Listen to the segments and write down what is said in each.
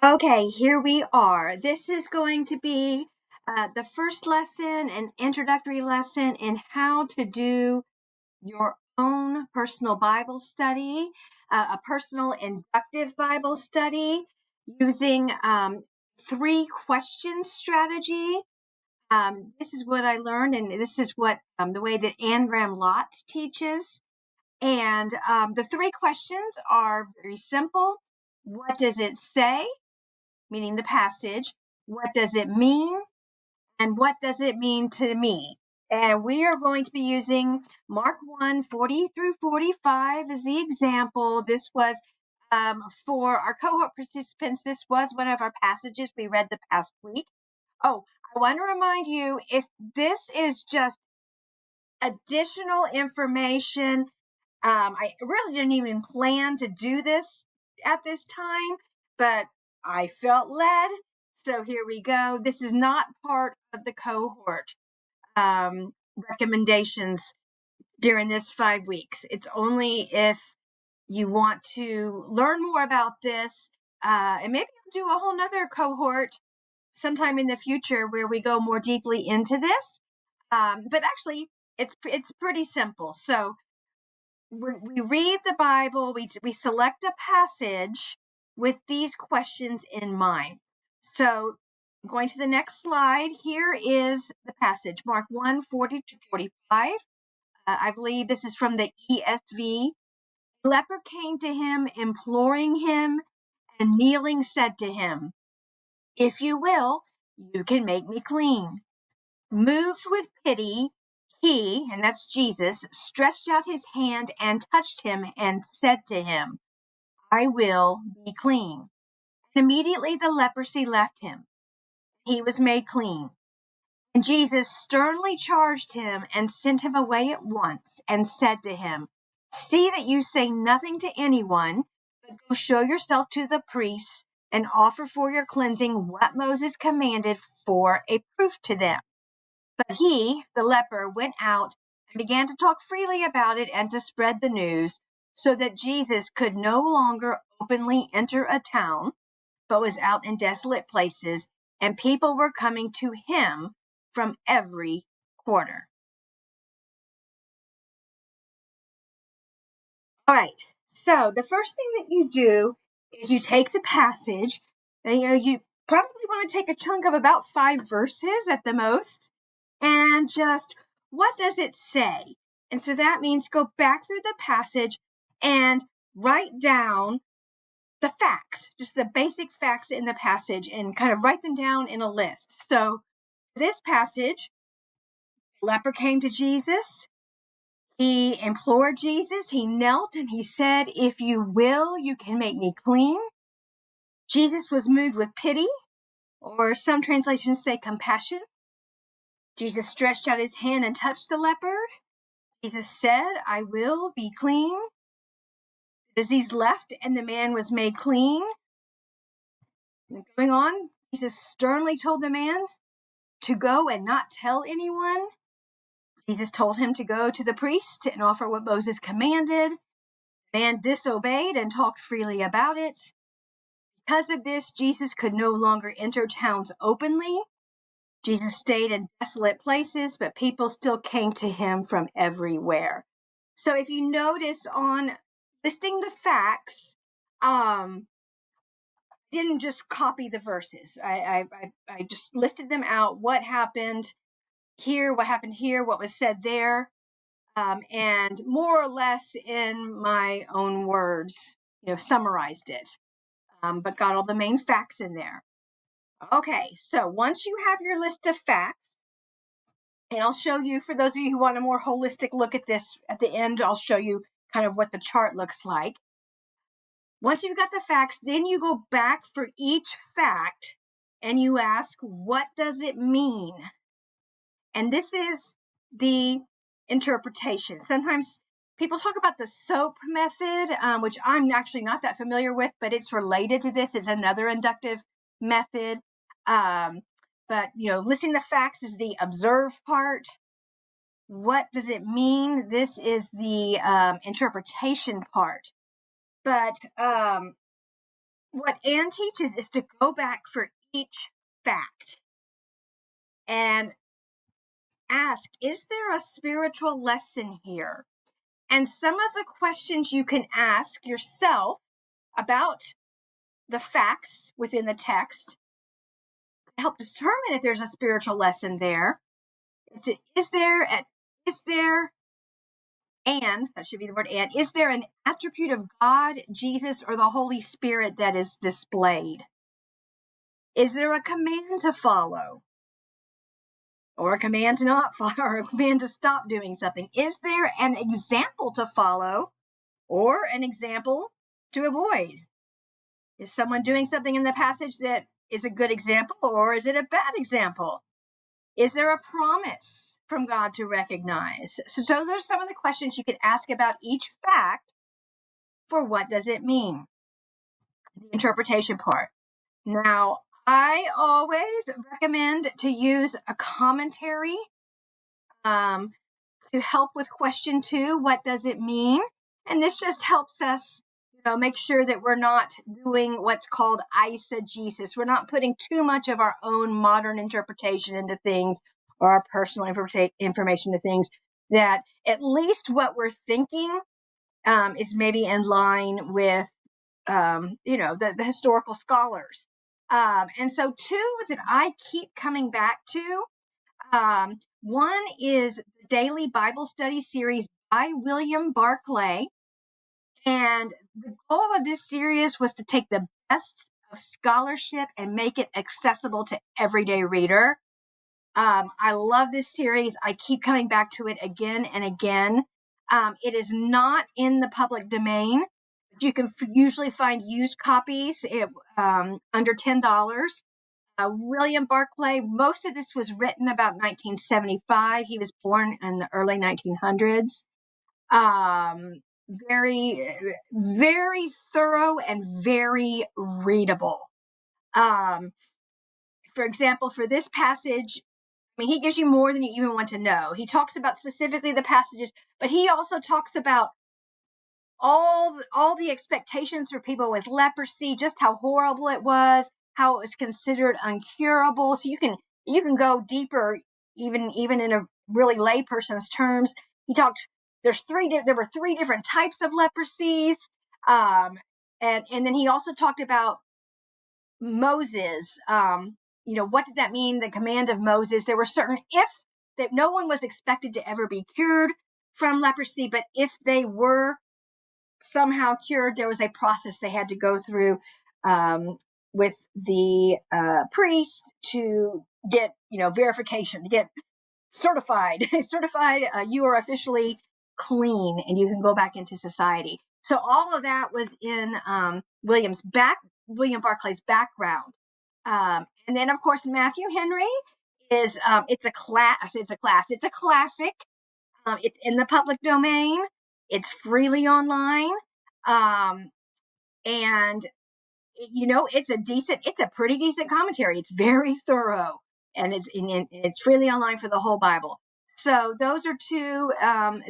Okay, here we are. This is going to be the first lesson, an introductory lesson in how to do your own personal Bible study, a personal inductive Bible study using three questions strategy. This is what I learned, and this is what the way that Lotz teaches. And the three questions are very simple. What does it say? Meaning the passage. What does it mean? And what does it mean to me? And we are going to be using Mark 1, 40 through 45 as the example. This was for our cohort participants. This was one of our passages we read the past week. Oh, I want to remind you, if this is just additional information, I really didn't even plan to do this at this time, but I felt led. So here we go. This is not part of the cohort recommendations during this 5 weeks. It's only if you want to learn more about this, and maybe I'll do a whole nother cohort sometime in the future where we go more deeply into this. But actually, it's pretty simple. So we read the Bible, we select a passage with these questions in mind. So going to the next slide, here is the passage, Mark 1, 40 to 45. I believe this is from the ESV. The leper came to him, imploring him, and kneeling said to him, "If you will, you can make me clean." Moved with pity, he, and that's Jesus, stretched out his hand and touched him and said to him, "I will be clean." And immediately the leprosy left him. He was made clean. And Jesus sternly charged him and sent him away at once and said to him, "See that you say nothing to anyone, but go show yourself to the priests and offer for your cleansing what Moses commanded for a proof to them." But he, the leper, went out and began to talk freely about it and to spread the news, so that Jesus could no longer openly enter a town, but was out in desolate places, and people were coming to him from every quarter. All right. So the first thing that you do is you take the passage, and you probably want to take a chunk of about 5 verses at the most, and just what does it say? And so that means go back through the passage and write down the facts, just the basic facts in the passage, and kind of write them down in a list. So this passage, the leper came to Jesus. He implored Jesus. He knelt and he said, "If you will, you can make me clean." Jesus was moved with pity, or some translations say compassion. Jesus stretched out his hand and touched the leper. Jesus said, "I will be clean." The disease left and the man was made clean. And going on, Jesus sternly told the man to go and not tell anyone. Jesus told him to go to the priest and offer what Moses commanded. The man disobeyed and talked freely about it. Because of this, Jesus could no longer enter towns openly. Jesus stayed in desolate places, but people still came to him from everywhere. So if you notice on listing the facts, didn't just copy the verses. I just listed them out, what happened here, what was said there, and more or less in my own words, summarized it, but got all the main facts in there. Okay, so once you have your list of facts, and I'll show you, for those of you who want a more holistic look at this at the end, I'll show you kind of what the chart looks like. Once you've got the facts, then you go back for each fact and you ask, what does it mean? And this is the interpretation. Sometimes people talk about the SOAP method, which I'm actually not that familiar with, but it's related to this. It's another inductive method. But, listing the facts is the observe part. What does it mean? This is the interpretation part. But what Anne teaches is to go back for each fact and ask, is there a spiritual lesson here? And some of the questions you can ask yourself about the facts within the text help determine if there's a spiritual lesson there. Is there that should be the word and, is there an attribute of God, Jesus, or the Holy Spirit that is displayed? Is there a command to follow? Or a command to not follow, or a command to stop doing something? Is there an example to follow or an example to avoid? Is someone doing something in the passage that is a good example, or is it a bad example? Is there a promise from God to recognize? So those are some of the questions you can ask about each fact for what does it mean? The interpretation part. Now, I always recommend to use a commentary to help with question 2, what does it mean? And this just helps us, make sure that we're not doing what's called eisegesis. We're not putting too much of our own modern interpretation into things, or our personal information to things, that at least what we're thinking is maybe in line with, the historical scholars. And so 2 that I keep coming back to, one is the Daily Bible Study series by William Barclay. And the goal of this series was to take the best of scholarship and make it accessible to everyday reader. I love this series. I keep coming back to it again and again. It is not in the public domain. You can usually find used copies under $10. William Barclay, most of this was written about 1975. He was born in the early 1900s. Very, very thorough and very readable. For example, for this passage, he gives you more than you even want to know. He talks about specifically the passages, but he also talks about all the expectations for people with leprosy, just how horrible it was, how it was considered uncurable. So you can go deeper, even in a really layperson's terms. He talked. There were 3 different types of leprosies, and then he also talked about Moses. What did that mean? The command of Moses. There were certain that no one was expected to ever be cured from leprosy, but if they were somehow cured, there was a process they had to go through with the priest to get verification, to get certified you are officially clean and you can go back into society. So all of that was in William Barclay's background. And then of course Matthew Henry is it's a classic. It's in the public domain. It's freely online. Um, and it's a pretty decent commentary. It's very thorough, and it's freely online for the whole Bible. So those are 2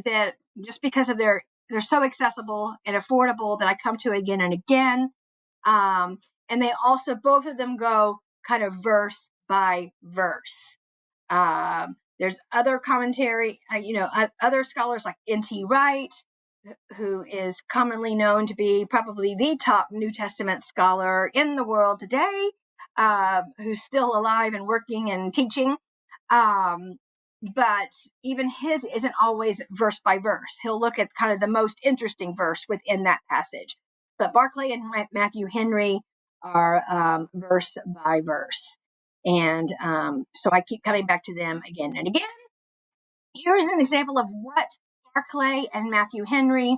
that, just because of they're so accessible and affordable, that I come to again and again. And they also, both of them go kind of verse by verse. There's other commentary, other scholars like N.T. Wright, who is commonly known to be probably the top New Testament scholar in the world today, who's still alive and working and teaching. But even his isn't always verse by verse. He'll look at kind of the most interesting verse within that passage. But Barclay and Matthew Henry are verse by verse. And so I keep coming back to them again and again. Here's an example of what Barclay and Matthew Henry.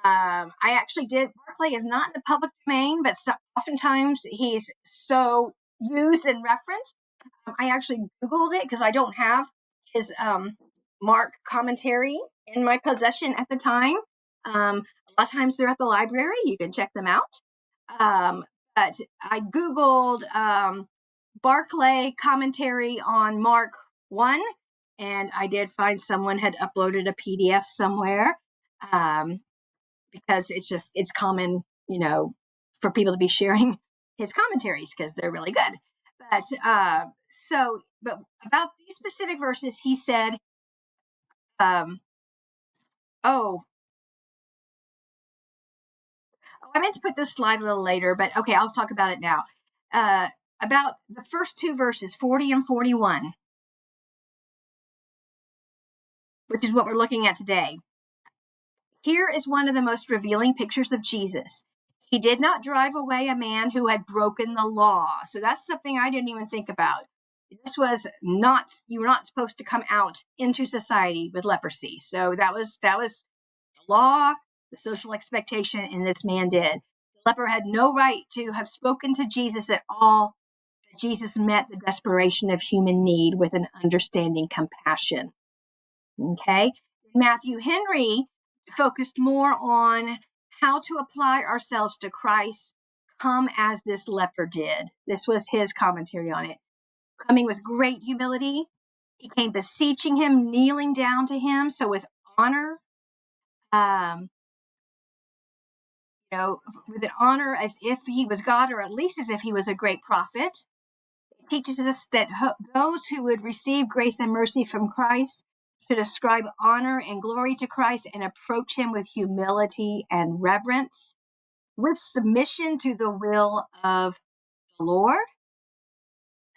I actually did. Barclay is not in the public domain, but oftentimes he's so used and referenced. I actually Googled it because I don't have his Mark commentary in my possession at the time. A lot of times they're at the library. You can check them out. But I Googled Barclay commentary on Mark 1, and I did find someone had uploaded a PDF somewhere, because it's common, for people to be sharing his commentaries because they're really good. But about these specific verses, he said, um, oh, I meant to put this slide a little later, but okay, I'll talk about it now. About the first two verses, 40 and 41, which is what we're looking at today. Here is one of the most revealing pictures of Jesus. He did not drive away a man who had broken the law. So that's something I didn't even think about. This was not, you were not supposed to come out into society with leprosy. So that was the law, the social expectation, and this man did. The leper had no right to have spoken to Jesus at all. Jesus met the desperation of human need with an understanding compassion. Okay. Matthew Henry focused more on how to apply ourselves to Christ, come as this leper did. This was his commentary on it. Coming with great humility, he came beseeching him, kneeling down to him. So with honor, with an honor as if he was God, or at least as if he was a great prophet. It teaches us that those who would receive grace and mercy from Christ should ascribe honor and glory to Christ and approach him with humility and reverence, with submission to the will of the Lord.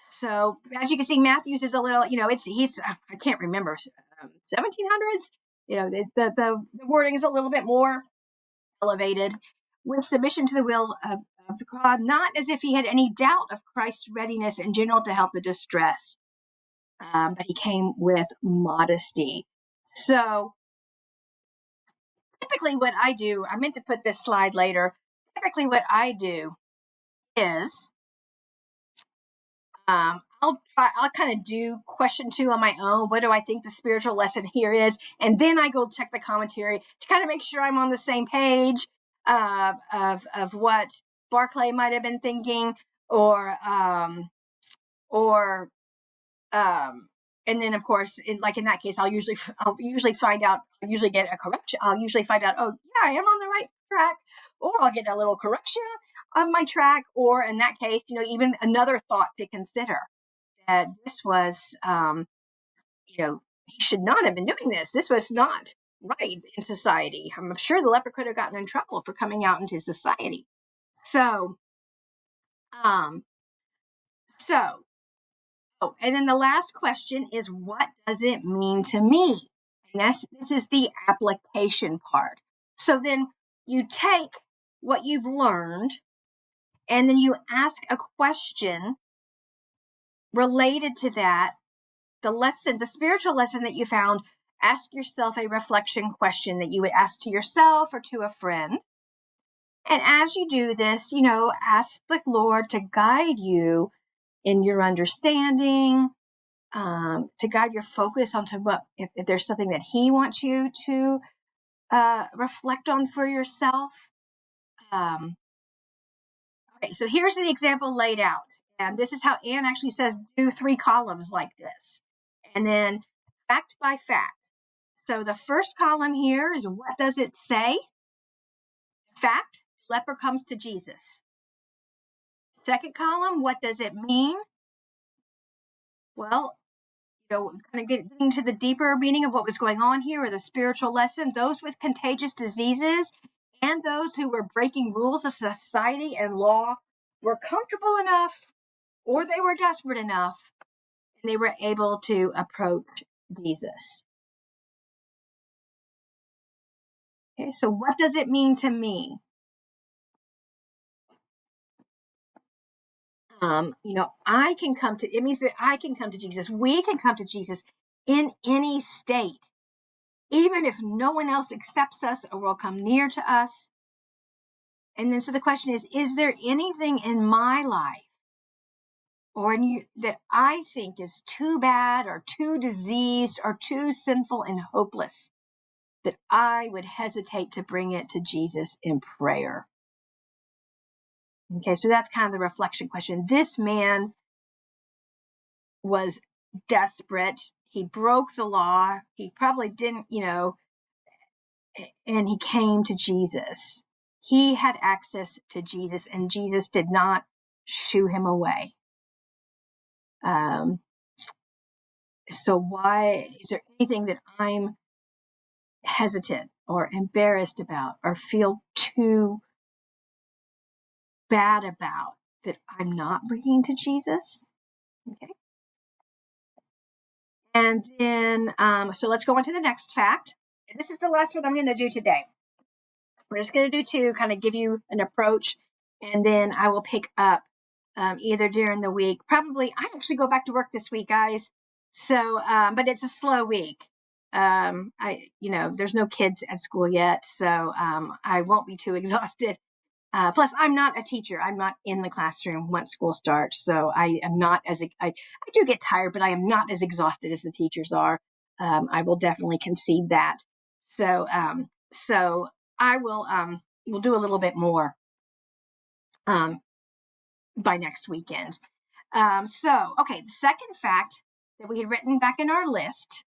So as you can see, Matthew's is a little, he's I can't remember 1700s. The wording is a little bit more elevated, with submission to the will of God, not as if he had any doubt of Christ's readiness in general to help the distressed, but he came with modesty. So typically what I do, I meant to put this slide later. Typically what I do is I'll kind of do question 2 on my own. What do I think the spiritual lesson here is? And then I go check the commentary to kind of make sure I'm on the same page of what Barclay might have been thinking, or and then of course, in that case, I'll usually find out. I'll usually get a correction. I'll usually find out, oh yeah, I am on the right track, or I'll get a little correction of my track, or in that case, even another thought to consider. This was, he should not have been doing this. This was not right in society. I'm sure the leper could have gotten in trouble for coming out into society. So, um, so, and then the last question is, what does it mean to me? And this is the application part. So then you take what you've learned and then you ask a question related to that. The spiritual lesson that you found, ask yourself a reflection question that you would ask to yourself or to a friend. And as you do this, ask the Lord to guide you in your understanding, to guide your focus onto if there's something that he wants you to reflect on for yourself. Okay, so here's an example laid out. And this is how Anne actually says, do 3 columns like this. And then fact by fact. So the first column here is, what does it say? Fact, leper comes to Jesus. Second column, what does it mean? Well, kind of getting to the deeper meaning of what was going on here, or the spiritual lesson. Those with contagious diseases and those who were breaking rules of society and law were comfortable enough, or they were desperate enough, and they were able to approach Jesus. Okay, so what does it mean to me? It means that I can come to Jesus. We can come to Jesus in any state, even if no one else accepts us or will come near to us. And then, so the question is there anything in my life or that I think is too bad or too diseased or too sinful and hopeless that I would hesitate to bring it to Jesus in prayer? Okay, so that's kind of the reflection question. This man was desperate. He broke the law. He probably didn't, and he came to Jesus. He had access to Jesus, and Jesus did not shoo him away. So why is there anything that I'm hesitant or embarrassed about or feel too bad about that I'm not bringing to Jesus? Okay. And then, so let's go on to the next fact. And this is the last one I'm going to do today. We're just going to do two, kind of give you an approach, and then I will pick up either during the week. Probably, I actually go back to work this week, guys. So, but it's a slow week. There's no kids at school yet, so I won't be too exhausted. Plus, I'm not a teacher. I'm not in the classroom once school starts, so I am not I do get tired, but I am not as exhausted as the teachers are. I will definitely concede that. So I will do a little bit more um, by next weekend. Okay, the second fact that we had written back in our list.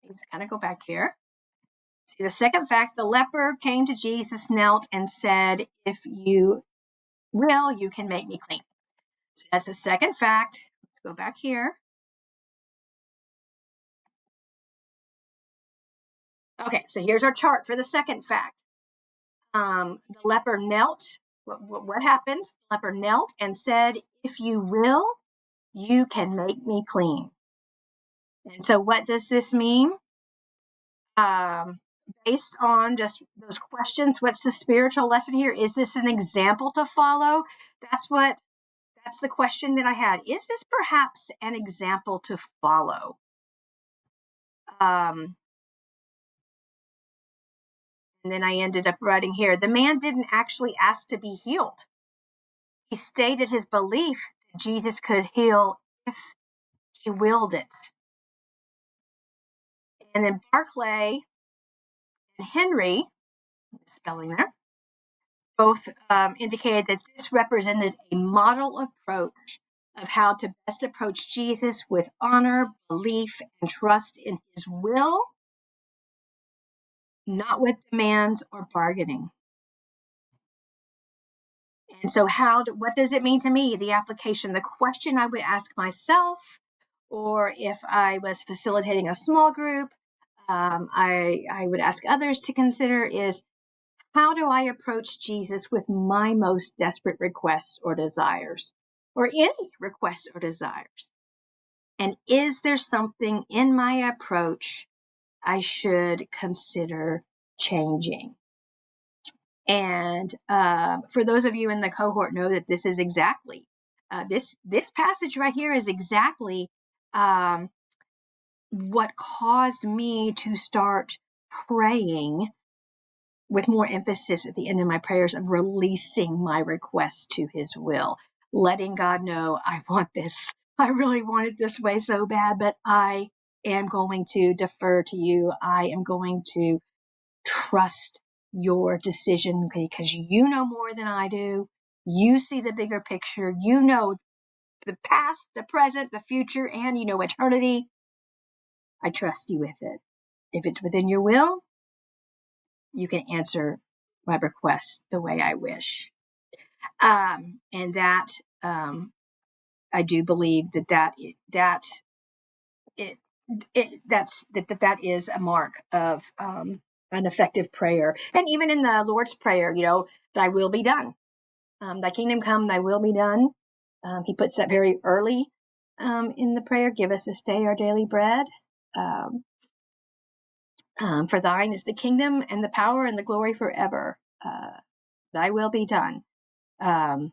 Let's kind of go back here. See, the second fact: the leper came to Jesus, knelt, and said, "If you will, you can make me clean." That's the second fact. Let's go back here. Okay, so here's our chart for the second fact. The leper knelt. What happened? The leper knelt and said, "If you will, you can make me clean." And so what does this mean? Based on just those questions, what's the spiritual lesson here? Is this an example to follow? That's the question that I had. Is this perhaps an example to follow? And then I ended up writing here, the man didn't actually ask to be healed. He stated his belief that Jesus could heal if he willed it. And then Barclay and Henry, spelling there, both indicated that this represented a model approach of how to best approach Jesus with honor, belief, and trust in his will, not with demands or bargaining. And so what does it mean to me? The application, the question I would ask myself, or if I was facilitating a small group, I would ask others to consider is, how do I approach Jesus with my most desperate requests or desires, or any requests or desires? And is there something in my approach I should consider changing? And for those of you in the cohort, know that this is exactly this passage right here is exactly what caused me to start praying with more emphasis at the end of my prayers of releasing my requests to his will, letting God know, I want this. I really want it this way so bad, but I am going to defer to you. I am going to trust your decision because you know more than I do. You see the bigger picture. You know the past, the present, the future, and you know eternity. I trust you with it. If it's within your will, you can answer my request the way I wish. And that I do believe that is a mark of an effective prayer. And even in the Lord's Prayer, thy will be done. Thy kingdom come, thy will be done. He puts that very early in the prayer. Give us this day our daily bread. For thine is the kingdom and the power and the glory forever. Thy will be done. And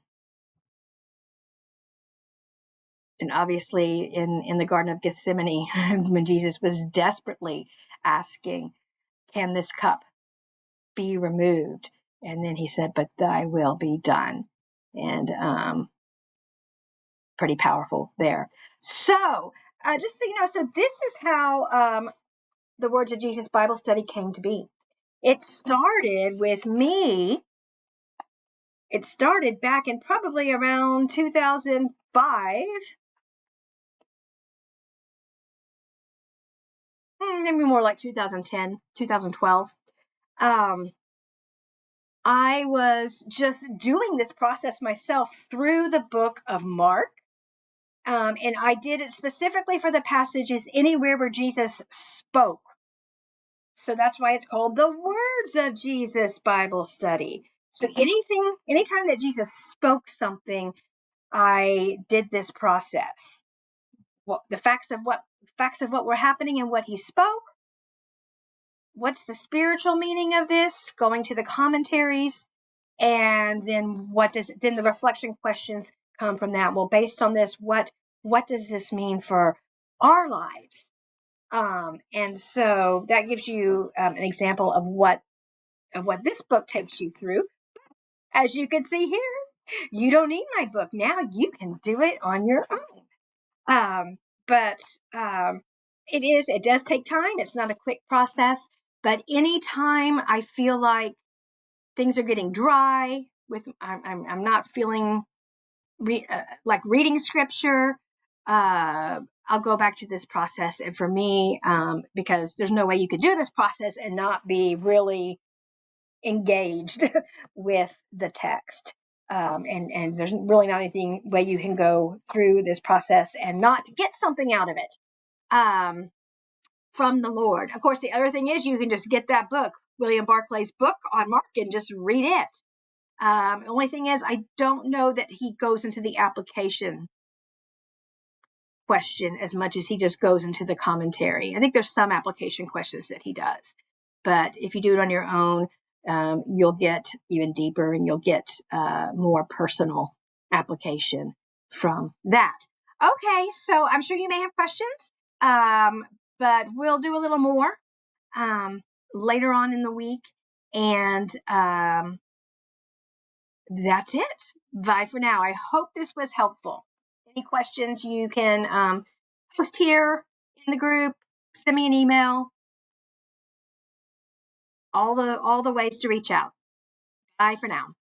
obviously in the Garden of Gethsemane, when Jesus was desperately asking, can this cup be removed? And then he said, but thy will be done. And pretty powerful there. So just so you know, so this is how the Words of Jesus Bible Study came to be. It started with me. It started back in probably around 2005. Maybe more like 2010, 2012. I was just doing this process myself through the book of Mark. And I did it specifically for the passages anywhere where Jesus spoke. So that's why it's called the Words of Jesus Bible Study. So anytime that Jesus spoke something, I did this process. The facts of what were happening and what he spoke. What's the spiritual meaning of this? Going to the commentaries, and then then the reflection questions come from that. Well, based on this, what does this mean for our lives? And so that gives you an example of what this book takes you through. As you can see here, you don't need my book now. You can do it on your own. But it does take time. It's not a quick process. But anytime I feel like things are getting dry, I'm not feeling like reading scripture, I'll go back to this process. And for me, because there's no way you could do this process and not be really engaged with the text. And there's really not anything way you can go through this process and not get something out of it from the Lord. Of course, the other thing is you can just get that book, William Barclay's book on Mark, and just read it. The only thing is, I don't know that he goes into the application question as much as he just goes into the commentary. I think there's some application questions that he does, but if you do it on your own, you'll get even deeper and you'll get more personal application from that. Okay, so I'm sure you may have questions, but we'll do a little more later on in the week, and that's it. Bye for now. I hope this was helpful. Any questions, you can post here in the group, send me an email, all the ways to reach out. Bye for now.